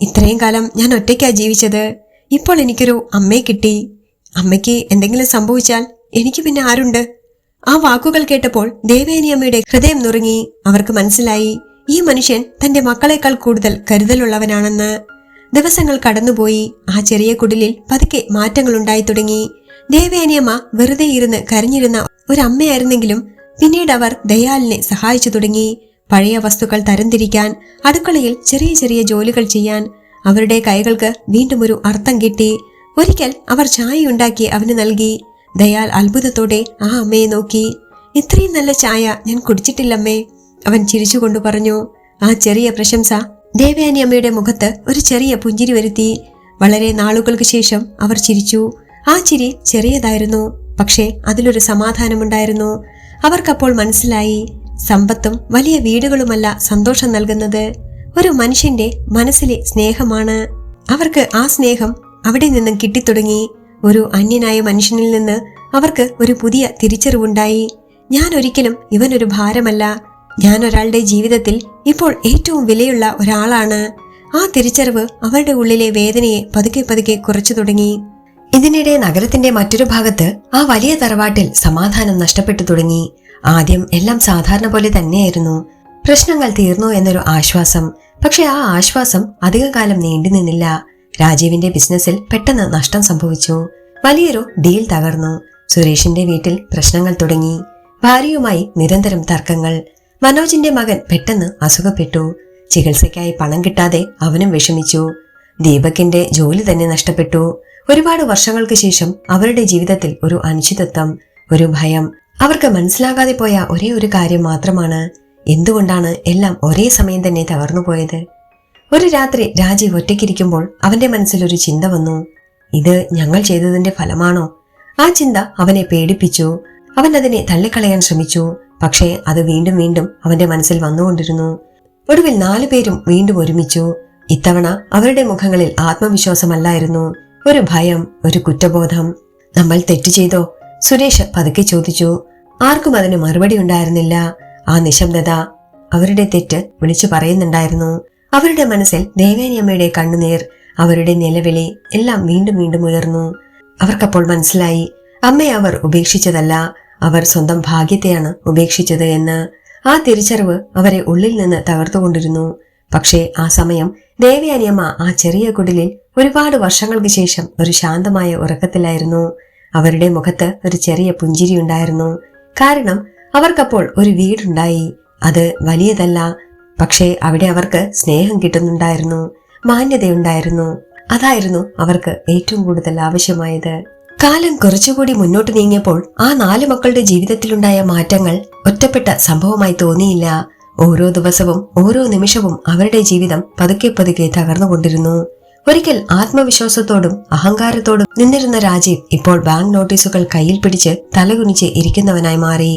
ഇത്രയും കാലം ഞാൻ ഒറ്റയ്ക്കാ ജീവിച്ചത്. ഇപ്പോൾ എനിക്കൊരു അമ്മയെ കിട്ടി. അമ്മയ്ക്ക് എന്തെങ്കിലും സംഭവിച്ചാൽ എനിക്ക് പിന്നെ ആരുണ്ട്? ആ വാക്കുകൾ കേട്ടപ്പോൾ ദേവയാനി അമ്മയുടെ ഹൃദയം നുറുങ്ങി. അവർക്ക് മനസ്സിലായി ഈ മനുഷ്യൻ തന്റെ മക്കളെക്കാൾ കൂടുതൽ കരുതലുള്ളവനാണെന്ന്. ദിവസങ്ങൾ കടന്നുപോയി. ആ ചെറിയ കുടിലിൽ പതുക്കെ മാറ്റങ്ങൾ ഉണ്ടായി തുടങ്ങി. ദേവയാനിയമ്മ വെറുതെ ഇരുന്ന് കരഞ്ഞിരുന്ന ഒരു അമ്മയായിരുന്നെങ്കിലും പിന്നീട് അവർ ദയാലിനെ സഹായിച്ചു തുടങ്ങി. പഴയ വസ്തുക്കൾ തരംതിരിക്കാൻ, അടുക്കളയിൽ ചെറിയ ചെറിയ ജോലികൾ ചെയ്യാൻ. അവരുടെ കൈകൾക്ക് വീണ്ടും ഒരു അർത്ഥം കിട്ടി. ഒരിക്കൽ അവർ ചായ ഉണ്ടാക്കി അവന് നൽകി. ദയാൽ അത്ഭുതത്തോടെ ആ അമ്മയെ നോക്കി. ഇത്രയും നല്ല ചായ ഞാൻ കുടിച്ചിട്ടില്ലമ്മേ, അവൻ ചിരിച്ചുകൊണ്ട് പറഞ്ഞു. ആ ചെറിയ പ്രശംസ ദേവയാനി അമ്മയുടെ മുഖത്ത് ഒരു ചെറിയ പുഞ്ചിരി വരുത്തി. വളരെ നാളുകൾക്ക് ശേഷം അവർ ചിരിച്ചു. ആ ചിരി ചെറിയതായിരുന്നു, പക്ഷേ അതിലൊരു സമാധാനമുണ്ടായിരുന്നു. അവർക്കപ്പോൾ മനസ്സിലായി, സമ്പത്തും വലിയ വീടുകളുമല്ല സന്തോഷം നൽകുന്നത്, ഒരു മനുഷ്യന്റെ മനസ്സിലെ സ്നേഹമാണ്. അവർക്ക് ആ സ്നേഹം അവിടെ നിന്നും കിട്ടിത്തുടങ്ങി. ഒരു അന്യനായ മനുഷ്യനിൽ നിന്ന് അവർക്ക് ഒരു പുതിയ തിരിച്ചറിവുണ്ടായി. ഞാൻ ഒരിക്കലും ഇവനൊരു ഭാരമല്ല, ഞാൻ ഒരാളുടെ ജീവിതത്തിൽ ഇപ്പോൾ ഏറ്റവും വിലയുള്ള ഒരാളാണ്. ആ തിരിച്ചറിവ് അവരുടെ ഉള്ളിലെ വേദനയെ പതുക്കെ പതുക്കെ കുറച്ചു തുടങ്ങി. ഇതിനിടെ നഗരത്തിന്റെ മറ്റൊരു ഭാഗത്ത് ആ വലിയ തറവാട്ടിൽ സമാധാനം നഷ്ടപ്പെട്ടു തുടങ്ങി. ആദ്യം എല്ലാം സാധാരണ പോലെ തന്നെയായിരുന്നു. പ്രശ്നങ്ങൾ തീർന്നു എന്നൊരു ആശ്വാസം. പക്ഷെ ആ ആശ്വാസം അധികകാലം നീണ്ടു നിന്നില്ല. രാജീവിന്റെ ബിസിനസ്സിൽ പെട്ടെന്ന് നഷ്ടം സംഭവിച്ചു. വലിയൊരു ഡീൽ തകർന്നു. സുരേഷിന്റെ വീട്ടിൽ പ്രശ്നങ്ങൾ തുടങ്ങി. ഭാര്യയുമായി നിരന്തരം തർക്കങ്ങൾ. മനോജിന്റെ മകൻ പെട്ടെന്ന് അസുഖപ്പെട്ടു. ചികിത്സയ്ക്കായി പണം കിട്ടാതെ അവനും വിഷമിച്ചു. ദീപകിന്റെ ജോലി തന്നെ നഷ്ടപ്പെട്ടു. ഒരുപാട് വർഷങ്ങൾക്ക് ശേഷം അവരുടെ ജീവിതത്തിൽ ഒരു അനിശ്ചിതത്വം, ഒരു ഭയം. അവർക്ക് മനസ്സിലാകാതെ പോയ ഒരേ ഒരു കാര്യം മാത്രമാണ്, എന്തുകൊണ്ടാണ് എല്ലാം ഒരേ സമയം തന്നെ തകർന്നുപോയത്. ഒരു രാത്രി രാജീവ് ഒറ്റയ്ക്കിരിക്കുമ്പോൾ അവന്റെ മനസ്സിൽ ഒരു ചിന്ത വന്നു. ഇത് ഞങ്ങൾ ചെയ്തതിന്റെ ഫലമാണോ? ആ ചിന്ത അവനെ പേടിപ്പിച്ചു. അവൻ അതിനെ തള്ളിക്കളയാൻ ശ്രമിച്ചു. പക്ഷേ അത് വീണ്ടും വീണ്ടും അവന്റെ മനസ്സിൽ വന്നുകൊണ്ടിരുന്നു. ഒടുവിൽ 4 പേരും വീണ്ടും ഒരുമിച്ചു. ഇത്തവണ അവരുടെ മുഖങ്ങളിൽ ആത്മവിശ്വാസമല്ലായിരുന്നു, ഒരു ഭയം, ഒരു കുറ്റബോധം. നമ്മൾ തെറ്റ് ചെയ്തോ? സുരേഷ് പതുക്കെ ചോദിച്ചു. ആർക്കും അതിന് മറുപടി ഉണ്ടായിരുന്നില്ല. ആ നിശബ്ദത അവരുടെ തെറ്റ് വിളിച്ചു പറയുന്നുണ്ടായിരുന്നു. അവരുടെ മനസ്സിൽ ദേവയാനിയമ്മയുടെ കണ്ണുനീർ, അവരുടെ നിലവിളി എല്ലാം വീണ്ടും വീണ്ടും ഉയർന്നു. അവർക്കപ്പോൾ മനസ്സിലായി, അമ്മയെ അവർ ഉപേക്ഷിച്ചതല്ല, അവർ സ്വന്തം ഭാഗ്യത്തെയാണ് ഉപേക്ഷിച്ചത് എന്ന്. ആ തിരിച്ചറിവ് അവരെ ഉള്ളിൽ നിന്ന് തകർത്തുകൊണ്ടിരുന്നു. പക്ഷേ ആ സമയം ദേവയാനിയമ്മ ആ ചെറിയ കുടിലിൽ ഒരുപാട് വർഷങ്ങൾക്ക് ശേഷം ഒരു ശാന്തമായ ഉറക്കത്തിലായിരുന്നു. അവരുടെ മുഖത്ത് ഒരു ചെറിയ പുഞ്ചിരി ഉണ്ടായിരുന്നു. കാരണം അവർക്കപ്പോൾ ഒരു വീടുണ്ടായി. അത് വലിയതല്ല, പക്ഷേ അവിടെ അവർക്ക് സ്നേഹം കിട്ടുന്നുണ്ടായിരുന്നു, മാന്യതയുണ്ടായിരുന്നു. അതായിരുന്നു അവർക്ക് ഏറ്റവും കൂടുതൽ ആവശ്യമായത്. കാലം കുറച്ചുകൂടി മുന്നോട്ട് നീങ്ങിയപ്പോൾ ആ 4 മക്കളുടെ ജീവിതത്തിലുണ്ടായ മാറ്റങ്ങൾ ഒറ്റപ്പെട്ട സംഭവമായി തോന്നിയില്ല. ഓരോ ദിവസവും ഓരോ നിമിഷവും അവരുടെ ജീവിതം പതുക്കെ പതുക്കെ തകർന്നുകൊണ്ടിരുന്നു. ഒരിക്കൽ ആത്മവിശ്വാസത്തോടും അഹങ്കാരത്തോടും നിന്നിരുന്ന രാജീവ് ഇപ്പോൾ ബാങ്ക് നോട്ടീസുകൾ കയ്യിൽ പിടിച്ച് തലകുനിച്ച് ഇരിക്കുന്നവനായി മാറി.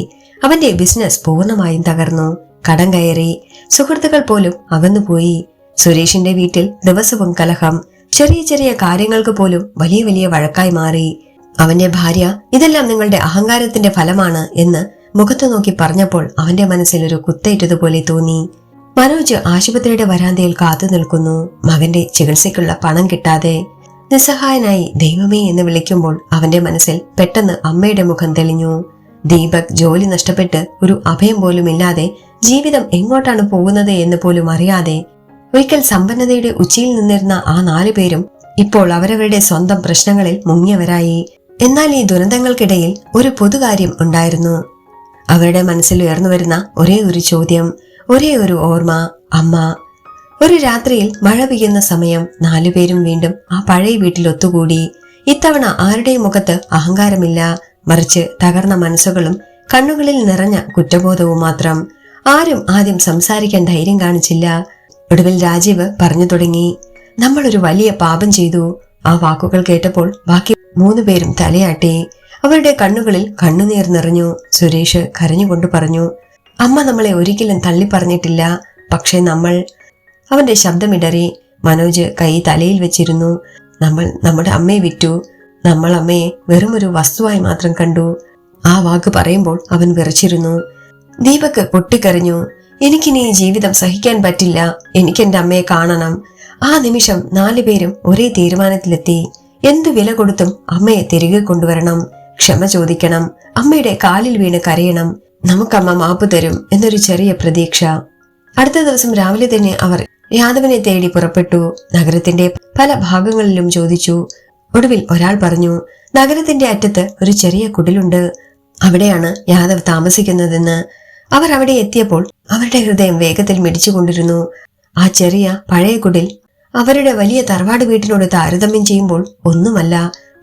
അവന്റെ ബിസിനസ് പൂർണ്ണമായും തകർന്നു. കടം കയറി. സുഹൃത്തുക്കൾ പോലും അകന്നുപോയി. സുരേഷിന്റെ വീട്ടിൽ ദിവസവും കലഹം. ചെറിയ ചെറിയ കാര്യങ്ങൾക്ക് പോലും വലിയ വലിയ വഴക്കായി മാറി. അവന്റെ ഭാര്യ ഇതെല്ലാം നിങ്ങളുടെ അഹങ്കാരത്തിന്റെ ഫലമാണ് എന്ന് മുഖത്തു നോക്കി പറഞ്ഞപ്പോൾ അവന്റെ മനസ്സിൽ ഒരു കുത്തേറ്റതുപോലെ തോന്നി. മനോജ് ആശുപത്രിയുടെ വരാന്തയിൽ കാത്തു നിൽക്കുന്നു, മകന്റെ ചികിത്സയ്ക്കുള്ള പണം കിട്ടാതെ. നിസ്സഹായനായി ദൈവമേ എന്ന് വിളിക്കുമ്പോൾ അവന്റെ മനസ്സിൽ പെട്ടെന്ന് അമ്മയുടെ മുഖം തെളിഞ്ഞു. ദീപക് ജോലി നഷ്ടപ്പെട്ട് ഒരു അഭയം പോലും ഇല്ലാതെ ജീവിതം എങ്ങോട്ടാണ് പോകുന്നത് എന്ന് പോലും അറിയാതെ ഒരിക്കൽ സമ്പന്നതയുടെ ഉച്ചിയിൽ നിന്നിരുന്ന ആ 4 പേരും ഇപ്പോൾ അവരവരുടെ സ്വന്തം പ്രശ്നങ്ങളിൽ മുങ്ങിയവരായി. എന്നാൽ ഈ ദുരന്തങ്ങൾക്കിടയിൽ ഒരു പൊതുകാര്യം ഉണ്ടായിരുന്നു. അവരുടെ മനസ്സിൽ ഉയർന്നു വരുന്ന ഒരേ ഒരു ചോദ്യം, ഒരേ ഒരു ഓർമ്മ, അമ്മ. ഒരു രാത്രിയിൽ മഴ പെയ്യുന്ന സമയം 4 പേരും വീണ്ടും ആ പഴയ വീട്ടിൽ ഒത്തുകൂടി. ഇത്തവണ ആരുടെയും മുഖത്ത് അഹങ്കാരമില്ല, മറിച്ച് തകർന്ന മനസ്സുകളും കണ്ണുകളിൽ നിറഞ്ഞ കുറ്റബോധവും മാത്രം. ആരും ആദ്യം സംസാരിക്കാൻ ധൈര്യം കാണിച്ചില്ല. ഒടുവിൽ രാജീവ് പറഞ്ഞു തുടങ്ങി, നമ്മളൊരു വലിയ പാപം ചെയ്തു. ആ വാക്കുകൾ കേട്ടപ്പോൾ ബാക്കി 3 പേരും തലയാട്ടി. അവരുടെ കണ്ണുകളിൽ കണ്ണുനീർ നിറഞ്ഞു. സുരേഷ് കരഞ്ഞുകൊണ്ട് പറഞ്ഞു, അമ്മ നമ്മളെ ഒരിക്കലും തള്ളി പറഞ്ഞിട്ടില്ല, പക്ഷെ നമ്മൾ. അവന്റെ ശബ്ദമിടറി. മനോജ് കൈ തലയിൽ വെച്ചിരുന്നു. നമ്മൾ നമ്മുടെ അമ്മയെ വിറ്റു. നമ്മൾ അമ്മയെ വെറുമൊരു വസ്തുവായി മാത്രം കണ്ടു. ആ വാക്ക് പറയുമ്പോൾ അവൻ വിറച്ചിരുന്നു. ദീപക് പൊട്ടിക്കരഞ്ഞു. എനിക്കിനി ഈ ജീവിതം സഹിക്കാൻ പറ്റില്ല, എനിക്കെന്റെ അമ്മയെ കാണണം. ആ നിമിഷം 4 പേരും ഒരേ തീരുമാനത്തിലെത്തി. എന്തു വില കൊടുത്തും അമ്മയെ തിരികെ കൊണ്ടുവരണം, ക്ഷമ ചോദിക്കണം, അമ്മയുടെ കാലിൽ വീണ് കരയണം, നമുക്കമ്മ മാപ്പ് തരും എന്നൊരു ചെറിയ പ്രതീക്ഷ. അടുത്ത ദിവസം രാവിലെ തന്നെ അവർ യാദവിനെ തേടി പുറപ്പെട്ടു. നഗരത്തിന്റെ പല ഭാഗങ്ങളിലും ചോദിച്ചു. ഒടുവിൽ ഒരാൾ പറഞ്ഞു, നഗരത്തിന്റെ അറ്റത്ത് ഒരു ചെറിയ കുടിലുണ്ട്, അവിടെയാണ് യാദവ് താമസിക്കുന്നതെന്ന്. അവർ അവിടെ എത്തിയപ്പോൾ അവരുടെ ഹൃദയം വേഗത്തിൽ മിടിച്ചുകൊണ്ടിരുന്നു. ആ ചെറിയ പഴയ കുടിൽ അവരുടെ വലിയ തറവാട് വീട്ടിനോട് താരതമ്യം ചെയ്യുമ്പോൾ ഒന്നുമല്ല.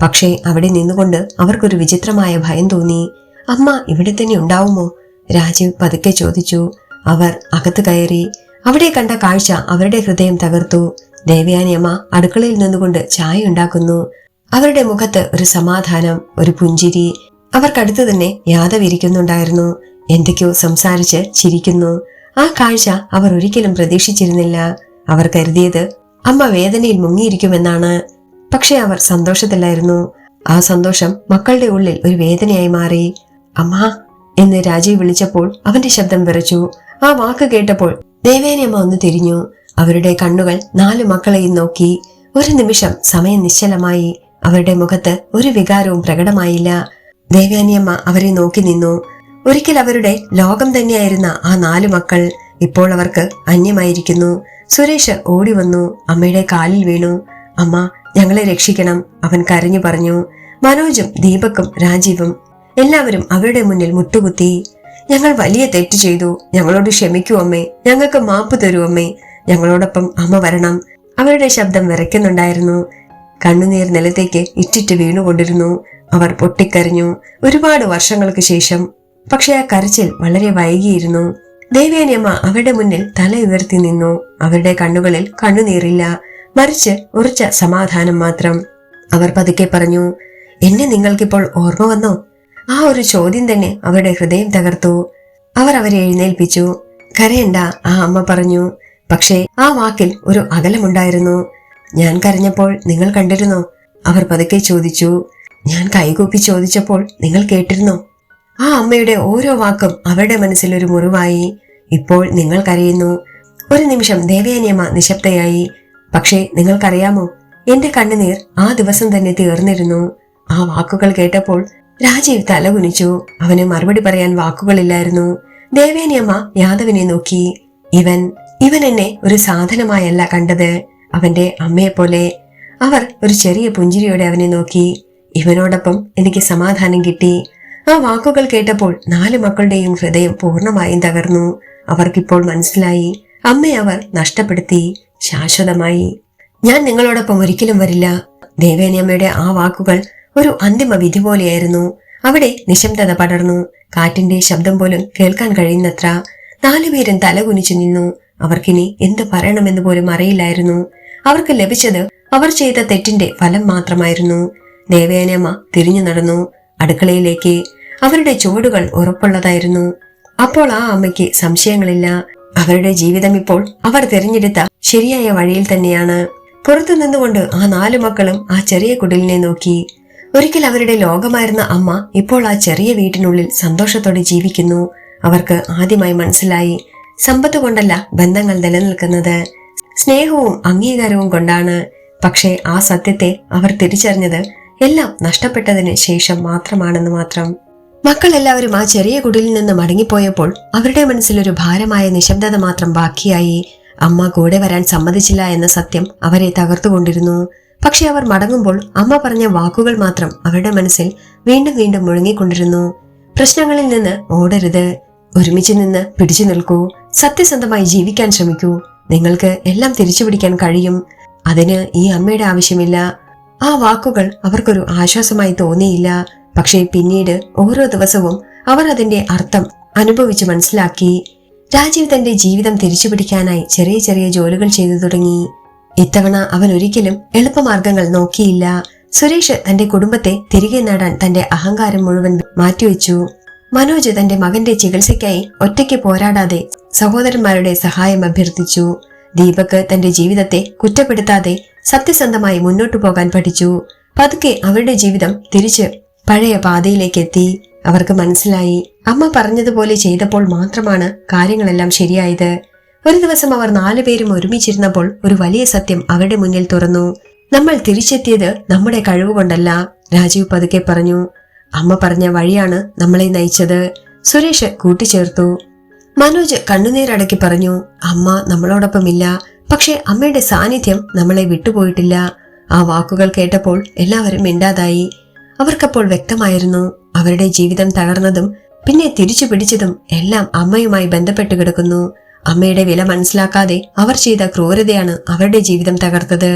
പക്ഷേ അവിടെ നിന്നുകൊണ്ട് അവർക്കൊരു വിചിത്രമായ ഭയം തോന്നി. അമ്മ ഇവിടെ തന്നെ ഉണ്ടാവുമോ? രാജീവ് പതുക്കെ ചോദിച്ചു. അവർ അകത്ത് കയറി. അവിടെ കണ്ട കാഴ്ച അവരുടെ ഹൃദയം തകർത്തു. ദേവയാനിയമ്മ അടുക്കളയിൽ നിന്നുകൊണ്ട് ചായ ഉണ്ടാക്കുന്നു. അവരുടെ മുഖത്ത് ഒരു സമാധാനം, ഒരു പുഞ്ചിരി. അവർക്കടുത്ത് തന്നെ യാദവ് ഇരിക്കുന്നുണ്ടായിരുന്നു. എന്തൊക്കെയോ സംസാരിച്ച് ചിരിക്കുന്നു. ആ കാഴ്ച അവർ ഒരിക്കലും പ്രതീക്ഷിച്ചിരുന്നില്ല. അവർ കരുതിയത് അമ്മ വേദനയിൽ മുങ്ങിയിരിക്കുമെന്നാണ്. പക്ഷെ അവർ സന്തോഷത്തിലായിരുന്നു. ആ സന്തോഷം മക്കളുടെ ഉള്ളിൽ ഒരു വേദനയായി മാറി. അമ്മ എന്ന് രാജീവ് വിളിച്ചപ്പോൾ അവന്റെ ശബ്ദം വിറച്ചു. ആ വാക്ക് കേട്ടപ്പോൾ ദേവയാനിയമ്മ ഒന്ന് തിരിഞ്ഞു. അവരുടെ കണ്ണുകൾ 4 മക്കളെയും നോക്കി. ഒരു നിമിഷം സമയം നിശ്ചലമായി. അവരുടെ മുഖത്ത് ഒരു വികാരവും പ്രകടമായില്ല. ദേവയാനിയമ്മ അവരെ നോക്കി നിന്നു. ഒരിക്കൽ അവരുടെ ലോകം തന്നെയായിരുന്ന ആ 4 മക്കൾ ഇപ്പോൾ അവർക്ക് അന്യമായിരിക്കുന്നു. സുരേഷ് ഓടി വന്നു, അമ്മയുടെ കാലിൽ വീണു. അമ്മ, ഞങ്ങളെ രക്ഷിക്കണം, അവൻ കരഞ്ഞു പറഞ്ഞു. മനോജും ദീപക്കും രാജീവും എല്ലാവരും അവരുടെ മുന്നിൽ മുട്ടുകുത്തി. ഞങ്ങൾ വലിയ തെറ്റ് ചെയ്തു, ഞങ്ങളോട് ക്ഷമിക്കൂ അമ്മേ, ഞങ്ങൾക്ക് മാപ്പ് തരൂ അമ്മേ, ഞങ്ങളോടൊപ്പം അമ്മ വരണം. അവരുടെ ശബ്ദം വിറയ്ക്കുന്നുണ്ടായിരുന്നു. കണ്ണുനീർ നിലത്തേക്ക് ഇറ്റിറ്റ് വീണുകൊണ്ടിരുന്നു. അവർ പൊട്ടിക്കരഞ്ഞു. ഒരുപാട് വർഷങ്ങൾക്ക് ശേഷം. പക്ഷെ ആ കരച്ചിൽ വളരെ വൈകിയിരുന്നു. ദേവയാനിയമ്മ അവരുടെ മുന്നിൽ തല ഉയർത്തി നിന്നു. അവരുടെ കണ്ണുകളിൽ കണ്ണുനീറില്ല, മറിച്ച് ഉറച്ച സമാധാനം മാത്രം. അവർ പതുക്കെ പറഞ്ഞു, എന്നെ നിങ്ങൾക്കിപ്പോൾ ഓർമ്മ വന്നോ? ആ ഒരു ചോദ്യം തന്നെ അവരുടെ ഹൃദയം തകർത്തു. അവർ അവരെ എഴുന്നേൽപ്പിച്ചു. കരയണ്ട, ആ അമ്മ പറഞ്ഞു. പക്ഷേ ആ വാക്കിൽ ഒരു അകലമുണ്ടായിരുന്നു. ഞാൻ കരഞ്ഞപ്പോൾ നിങ്ങൾ കണ്ടിരുന്നോ? അവർ പതുക്കെ ചോദിച്ചു. ഞാൻ കൈകൂപ്പി ചോദിച്ചപ്പോൾ നിങ്ങൾ കേട്ടിരുന്നോ? ആ അമ്മയുടെ ഓരോ വാക്കും അവരുടെ മനസ്സിൽ ഒരു മുറിവായി. ഇപ്പോൾ നിങ്ങൾ കരയുന്നു. ഒരു നിമിഷം ദേവയാനിയമ്മ നിശബ്ദയായി. പക്ഷേ നിങ്ങൾക്കറിയാമോ, എന്റെ കണ്ണുനീർ ആ ദിവസം തന്നെ തീർന്നിരുന്നു. ആ വാക്കുകൾ കേട്ടപ്പോൾ രാജീവ് തലകുനിച്ചു. അവന് മറുപടി പറയാൻ വാക്കുകളില്ലായിരുന്നു. ദേവയാനിയമ്മ യാദവിനെ നോക്കി. ഇവൻ എന്നെ ഒരു സാധനമായല്ല കണ്ടത്, അവന്റെ അമ്മയെപ്പോലെ. അവർ ഒരു ചെറിയ പുഞ്ചിരിയോടെ അവനെ നോക്കി. ഇവനോടൊപ്പം എനിക്ക് സമാധാനം കിട്ടി. ആ വാക്കുകൾ കേട്ടപ്പോൾ 4 മക്കളുടെയും ഹൃദയം പൂർണ്ണമായും തകർന്നു. അവർക്കിപ്പോൾ മനസ്സിലായി, അമ്മയെ അവർ നഷ്ടപ്പെടുത്തി ശാശ്വതമായി. ഞാൻ നിങ്ങളോടൊപ്പം ഒരിക്കലും വരില്ല. ദേവയാനിയമ്മയുടെ ആ വാക്കുകൾ ഒരു അന്തിമ വിധി പോലെയായിരുന്നു. അവിടെ നിശബ്ദത പടർന്നു. കാറ്റിന്റെ ശബ്ദം പോലും കേൾക്കാൻ കഴിയുന്നത്ര. 4 പേരും തലകുനിച്ചു നിന്നു. അവർക്കിനി എന്ത് പറയണമെന്ന് പോലും അറിയില്ലായിരുന്നു. അവർക്ക് ലഭിച്ചത് അവർ ചെയ്ത തെറ്റിന്റെ ഫലം മാത്രമായിരുന്നു. ദേവയാനിയമ്മ തിരിഞ്ഞു നടന്നു അടുക്കളയിലേക്ക്. അവരുടെ ചുവടുകൾ ഉറപ്പുള്ളതായിരുന്നു. അപ്പോൾ ആ അമ്മയ്ക്ക് സംശയങ്ങളില്ല. അവരുടെ ജീവിതം ഇപ്പോൾ അവർ തിരഞ്ഞെടുത്ത ശരിയായ വഴിയിൽ തന്നെയാണ്. പുറത്തു നിന്നുകൊണ്ട് ആ 4 മക്കളും ആ ചെറിയ കുടിലിനെ നോക്കി. ഒരിക്കൽ അവരുടെ ലോകമായിരുന്ന അമ്മ ഇപ്പോൾ ആ ചെറിയ വീട്ടിനുള്ളിൽ സന്തോഷത്തോടെ ജീവിക്കുന്നു. അവർക്ക് ആദ്യമായി മനസ്സിലായി, സമ്പത്ത് കൊണ്ടല്ല ബന്ധങ്ങൾ നിലനിൽക്കുന്നത്, സ്നേഹവും അംഗീകാരവും കൊണ്ടാണ്. പക്ഷേ ആ സത്യത്തെ അവർ തിരിച്ചറിഞ്ഞത് എല്ലാം നഷ്ടപ്പെട്ടതിന് ശേഷം മാത്രമാണെന്ന് മാത്രം. മക്കളെല്ലാവരും ആ ചെറിയ കുടിലിൽ നിന്ന് മടങ്ങിപ്പോയപ്പോൾ അവരുടെ മനസ്സിലൊരു ഭാരമായ നിശബ്ദത മാത്രം ബാക്കിയായി. അമ്മ കൂടെ വരാൻ സമ്മതിച്ചില്ല എന്ന സത്യം അവരെ തകർത്തുകൊണ്ടിരുന്നു. പക്ഷെ അവർ മടങ്ങുമ്പോൾ അമ്മ പറഞ്ഞ വാക്കുകൾ മാത്രം അവരുടെ മനസ്സിൽ വീണ്ടും വീണ്ടും മുഴങ്ങിക്കൊണ്ടിരുന്നു. പ്രശ്നങ്ങളിൽ നിന്ന് ഓടരുത്, ഒരുമിച്ച് നിന്ന് പിടിച്ചു നിൽക്കൂ, സത്യസന്ധമായി ജീവിക്കാൻ ശ്രമിക്കൂ, നിങ്ങൾക്ക് എല്ലാം തിരിച്ചുപിടിക്കാൻ കഴിയും. അതിന് ഈ അമ്മയുടെ ആവശ്യമില്ല. ആ വാക്കുകൾ അവർക്കൊരു ആശ്വാസമായി തോന്നിയില്ല. പക്ഷേ പിന്നീട് ഓരോ ദിവസവും അവർ അതിന്റെ അർത്ഥം അനുഭവിച്ച് മനസ്സിലാക്കി. രാജീവ് തന്റെ ജീവിതം തിരിച്ചുപിടിക്കാനായി ചെറിയ ചെറിയ ജോലികൾ ചെയ്തു തുടങ്ങി. ഇത്തവണ അവൻ ഒരിക്കലും എളുപ്പമാർഗങ്ങൾ നോക്കിയില്ല. സുരേഷ് തന്റെ കുടുംബത്തെ തിരികെ നേടാൻ തന്റെ അഹങ്കാരം മുഴുവൻ മാറ്റിവെച്ചു. മനോജ് തന്റെ മകന്റെ ചികിത്സയ്ക്കായി ഒറ്റയ്ക്ക് പോരാടാതെ സഹോദരന്മാരുടെ സഹായം അഭ്യർത്ഥിച്ചു. ദീപക് തന്റെ ജീവിതത്തെ കുറ്റപ്പെടുത്താതെ സത്യസന്ധമായി മുന്നോട്ടു പോകാൻ പഠിച്ചു. പതുക്കെ അവരുടെ ജീവിതം തിരിച്ച് പഴയ പാതയിലേക്ക് എത്തി. അവർക്ക് മനസ്സിലായി, അമ്മ പറഞ്ഞതുപോലെ ചെയ്തപ്പോൾ മാത്രമാണ് കാര്യങ്ങളെല്ലാം ശരിയായത്. ഒരു ദിവസം അവർ 4 പേരും ഒരുമിച്ചിരുന്നപ്പോൾ ഒരു വലിയ സത്യം അവരുടെ മുന്നിൽ തുറന്നു. നമ്മൾ തിരിച്ചെത്തിയത് നമ്മുടെ കഴിവുകൊണ്ടല്ല, രാജീവ് പതുക്കെ പറഞ്ഞു. അമ്മ പറഞ്ഞ വഴിയാണ് നമ്മളെ നയിച്ചത്, സുരേഷ് കൂട്ടിച്ചേർത്തു. മനോജ് കണ്ണുനീരടക്കി പറഞ്ഞു, അമ്മ നമ്മളോടൊപ്പമില്ല, പക്ഷെ അമ്മയുടെ സാന്നിധ്യം നമ്മളെ വിട്ടുപോയിട്ടില്ല. ആ വാക്കുകൾ കേട്ടപ്പോൾ എല്ലാവരും മിണ്ടാതായി. അവർക്കപ്പോൾ വ്യക്തമായിരുന്നു, അവരുടെ ജീവിതം തകർന്നതും പിന്നെ തിരിച്ചു പിടിച്ചതും എല്ലാം അമ്മയുമായി ബന്ധപ്പെട്ട് കിടക്കുന്നു. അമ്മയുടെ വില മനസ്സിലാക്കാതെ അവർ ചെയ്ത ക്രൂരതയാണ് അവരുടെ ജീവിതം തകർത്തത്.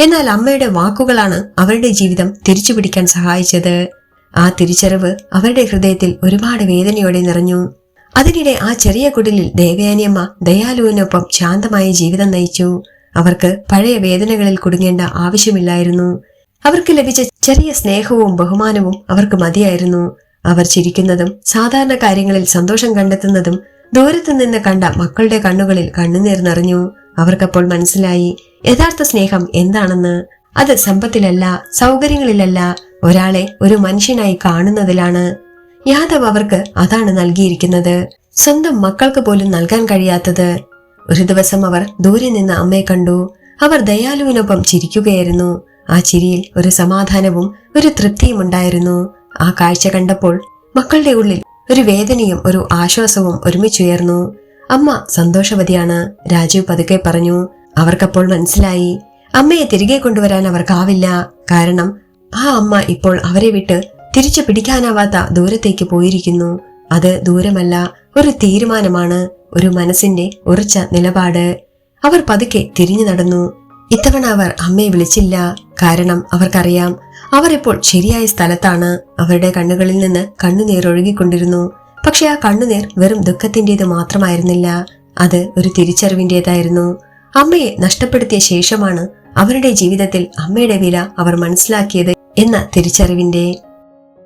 എന്നാൽ അമ്മയുടെ വാക്കുകളാണ് അവരുടെ ജീവിതം തിരിച്ചു പിടിക്കാൻ സഹായിച്ചത്. ആ തിരിച്ചറിവ് അവരുടെ ഹൃദയത്തിൽ ഒരുപാട് വേദനയോടെ നിറഞ്ഞു. അതിനിടെ ആ ചെറിയ കുടിലിൽ ദേവയാനിയമ്മ ദയാലുവിനൊപ്പം ശാന്തമായ ജീവിതം നയിച്ചു. അവർക്ക് പഴയ വേദനകളിൽ കുടുങ്ങേണ്ട ആവശ്യമില്ലായിരുന്നു. അവർക്ക് ലഭിച്ച ചെറിയ സ്നേഹവും ബഹുമാനവും അവർക്ക് മതിയായിരുന്നു. അവർ ചിരിക്കുന്നതും സാധാരണ കാര്യങ്ങളിൽ സന്തോഷം കണ്ടെത്തുന്നതും ദൂരത്തു നിന്ന് കണ്ട മക്കളുടെ കണ്ണുകളിൽ കണ്ണുനീർ നിറഞ്ഞു. അവർക്കപ്പോൾ മനസ്സിലായി, യഥാർത്ഥ സ്നേഹം എന്താണെന്ന്. അത് സമ്പത്തിലല്ല, സൗകര്യങ്ങളിലല്ല, ഒരാളെ ഒരു മനുഷ്യനായി കാണുന്നതിലാണ്. യാദവ് അവർക്ക് അതാണ് നൽകിയിരിക്കുന്നത്, സ്വന്തം മക്കൾക്ക് പോലും നൽകാൻ കഴിയാത്തത്. ഒരു ദിവസം അവർ ദൂരെ നിന്ന് അമ്മയെ കണ്ടു. അവർ ദയാലുവിനൊപ്പം ചിരിക്കുകയായിരുന്നു. ആ ചിരിയിൽ ഒരു സമാധാനവും ഒരു തൃപ്തിയും ഉണ്ടായിരുന്നു. ആ കാഴ്ച കണ്ടപ്പോൾ മക്കളുടെ ഉള്ളിൽ ഒരു വേദനയും ഒരു ആശ്വാസവും ഒരുമിച്ചുയർന്നു. അമ്മ സന്തോഷവതിയാണ്, രാജീവ് പതുക്കെ പറഞ്ഞു. അവർക്കപ്പോൾ മനസ്സിലായി, അമ്മയെ തിരികെ കൊണ്ടുവരാൻ അവർക്കാവില്ല. കാരണം ആ അമ്മ ഇപ്പോൾ അവരെ വിട്ട് തിരിച്ചു പിടിക്കാനാവാത്ത ദൂരത്തേക്ക് പോയിരിക്കുന്നു. അത് ദൂരമല്ല, ഒരു തീരുമാനമാണ്, ഒരു മനസ്സിന്റെ ഉറച്ച നിലപാട്. അവർ പതുക്കെ തിരിഞ്ഞു നടന്നു. ഇത്തവണ അവർ അമ്മയെ വിളിച്ചില്ല. കാരണം അവർക്കറിയാം അവർ ഇപ്പോൾ ശരിയായ സ്ഥലത്താണ്. അവരുടെ കണ്ണുകളിൽ നിന്ന് കണ്ണുനീർ ഒഴുകിക്കൊണ്ടിരുന്നു. പക്ഷെ ആ കണ്ണുനീർ വെറും ദുഃഖത്തിന്റേത് മാത്രമായിരുന്നില്ല, അത് ഒരു തിരിച്ചറിവിന്റേതായിരുന്നു. അമ്മയെ നഷ്ടപ്പെടുത്തിയ ശേഷമാണ് അവരുടെ ജീവിതത്തിൽ അമ്മയുടെ വില അവർ മനസ്സിലാക്കിയത് എന്ന തിരിച്ചറിവിന്റെ.